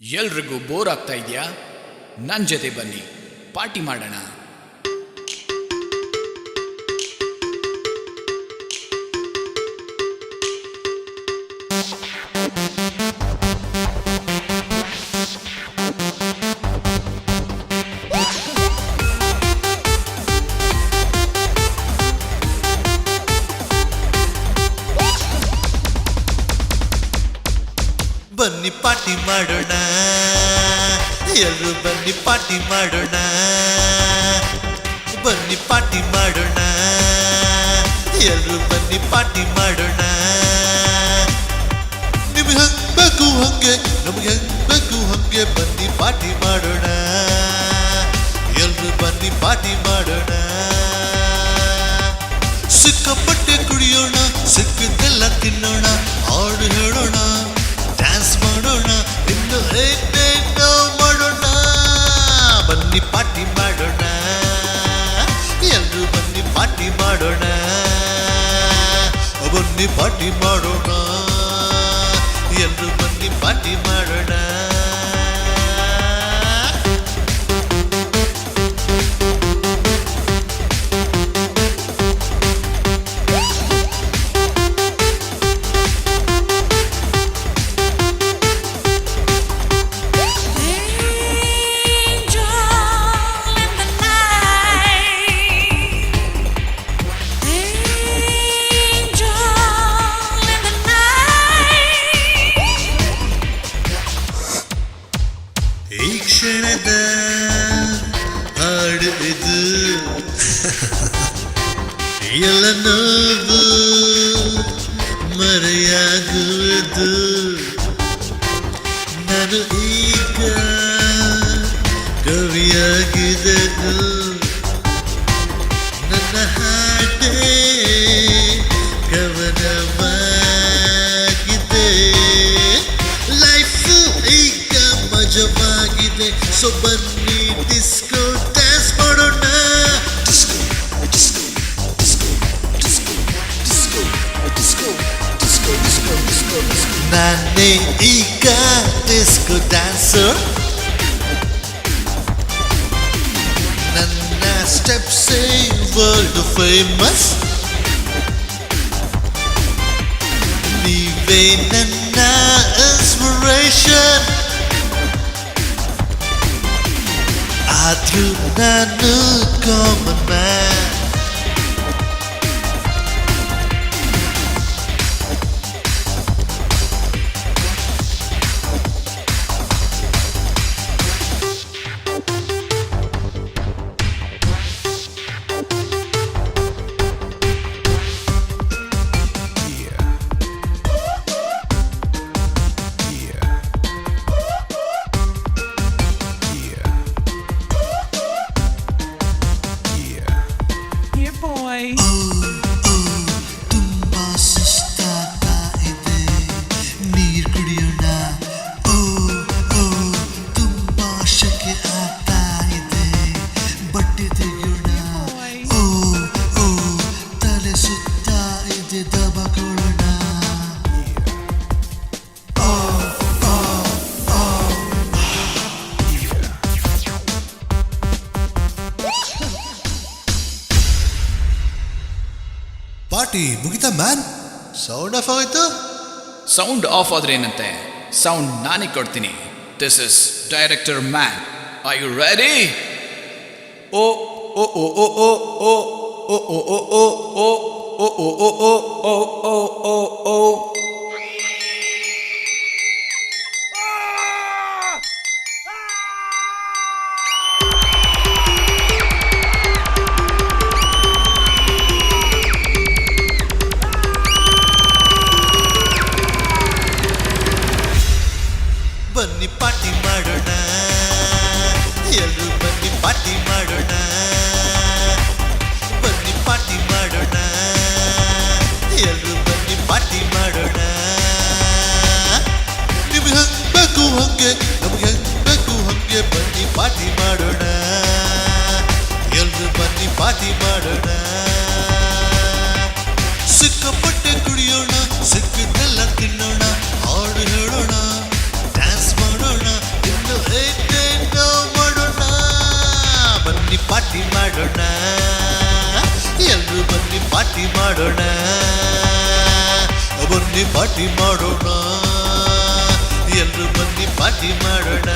ಎಲ್ರಿಗೂ ಬೋರ್ ಆಗ್ತಾ ಇದೆಯಾ? ನನ್ನ ಜೊತೆ ಬನ್ನಿ, ಪಾರ್ಟಿ ಮಾಡೋಣ. ಬನ್ನಿ ಪಾರ್ಟಿ ಮಾಡೋಣ, ಎಲ್ಲರೂ ಬನ್ನಿ ಪಾರ್ಟಿ ಮಾಡೋಣ. ಬನ್ನಿ ಪಾರ್ಟಿ ಮಾಡೋಣ, ಎಲ್ಲರೂ ಬನ್ನಿ ಪಾರ್ಟಿ ಮಾಡೋಣ. ನಿಮ್ಗೆ ಹೆಂಗ್ ಬೇಕು ಹಂಗೆ, ನಮ್ಗೆ ಹೆಂಗ್ ಬೇಕು ಹಂಗೆ ಬನ್ನಿ ಪಾರ್ಟಿ ಮಾಡೋಣ. ಎಲ್ಲರೂ ಬನ್ನಿ ಪಾರ್ಟಿ ಮಾಡೋಣ. ಸಿಕ್ಕಾಪಟ್ಟೆ ಕುಡಿಯೋಣ, ಸಿಕ್ಕಿದ್ದೆಲ್ಲ ತಿನ್ನೋಣ, ಹಾಡು ಹೇಳೋಣ, ಡ್ಯಾನ್ಸ್ ಮಾಡೋಣ, ಇನ್ನು ಏನೇನೋ ಮಾಡೋಣ. ಬನ್ನಿ ಪಾರ್ಟಿ ಮಾಡೋಣ, ಎಲ್ಲರೂ ಬನ್ನಿ ಪಾರ್ಟಿ ಮಾಡೋಣ. ಬನ್ನಿ ಪಾರ್ಟಿ ಮಾಡೋಣ, ಎಲ್ಲರೂ ಬನ್ನಿ ಪಾರ್ಟಿ ಮಾಡೋಣ. ಈ ಕ್ಷಣದ ಹಾಡು ಇದು, ಎಲ್ಲ ನೋವು ಮರೆಯಾಗುವುದು. ನಾನು ಈಗ ಕವಿಯಾಗಿದ್ದೆನು, ನನ್ನ ಹಾಡೇ ಕವನವಾಗಿದೆ. ಲೈಫು ಈಗ ಮಜವಾಗಿದೆ, ಸೊ ಬನ್ನಿ ಡಿಸ್ಕೋ ಡ್ಯಾನ್ಸ್ ಮಾಡೋಣ. ನಾನೇ ಈಗ ಡಿಸ್ಕೋ ಡ್ಯಾನ್ಸರ್, ನನ್ನ ಸ್ಟೆಪ್ಸೇ ವರ್ಲ್ಡ್ ಫೇಮಸ್. ನೀವೇ ನನ್ನ ಇನ್ಸ್ಪಿರೇಷನ್, ಆದ್ರೂ ನಾನು ಕಾಮನ್ ಮ್ಯಾನ್. ತುಂಬಾ ಸುಸ್ತಾಗ್ತಾ ಇದೆ, ನೀರು ಕುಡಿಯೋಣ. ತುಂಬಾ ಶಕೆ ಆಗ್ತಾ ಇದೆ, ಬಟ್ಟೆ ತೆಗೆಯೋಣ. ತಲೆ ಸುತ್ತಾ ಇದೆ, ದಬಕೊಳ್ಳೋಣ. ಪಾರ್ಟಿ ಮುಗಿತಾ ಮ್ಯಾನ್? ಸೌಂಡ್ ಆಫ್ ಆಗೋಯ್ತು. ಸೌಂಡ್ ಆಫ್ ಆದ್ರೆ ಏನಂತೆ, ಸೌಂಡ್ ನಾನೇ ಕೊಡ್ತೀನಿ. This is director man. Are you ready? ಓ ಓ ಓ ಓ ಓ ಓ ಓ ಓ ಓ ಓ ಓ ಓ ಓ ಓ ಓ ಓ ಓ ಓ. ಬನ್ನಿ ಪಾರ್ಟಿ ಮಾಡೋಣ, ಎಲ್ಲರೂ ಬನ್ನಿ ಪಾರ್ಟಿ ಮಾಡೋಣ. ಬನ್ನಿ ಪಾರ್ಟಿ ಮಾಡೋಣ, ಎಲ್ಲರೂ ಬನ್ನಿ ಪಾರ್ಟಿ ಮಾಡೋಣ. ನಿಮ್ಗೆ ಹೆಂಗ್ ಬೇಕು ಹಂಗೆ, ನಮ್ಗೆ ಹೆಂಗ್ ಬೇಕು ಹಂಗೆ ಬನ್ನಿ ಪಾರ್ಟಿ ಮಾಡೋಣ. ಎಲ್ಲರೂ ಬನ್ನಿ ಪಾರ್ಟಿ ಮಾಡೋಣ. ಸಿಕ್ಕಾಪಟ್ಟೆ ಕುಡಿಯೋಣ, ಸಿಕ್ಕಿದ್ದೆಲ್ಲ ತಿನ್ನೋಣ, ಹಾಡು ಹೇಳೋಣ, ಡ್ಯಾನ್ಸ್ ಮಾಡೋಣ, ಪಾರ್ಟಿ ಮಾಡೋಣ ಬನ್ನಿ ಪಾರ್ಟಿ ಮಾಡೋಣ ಎಲ್ರು ಬನ್ನಿ ಪಾರ್ಟಿ ಮಾಡೋಣ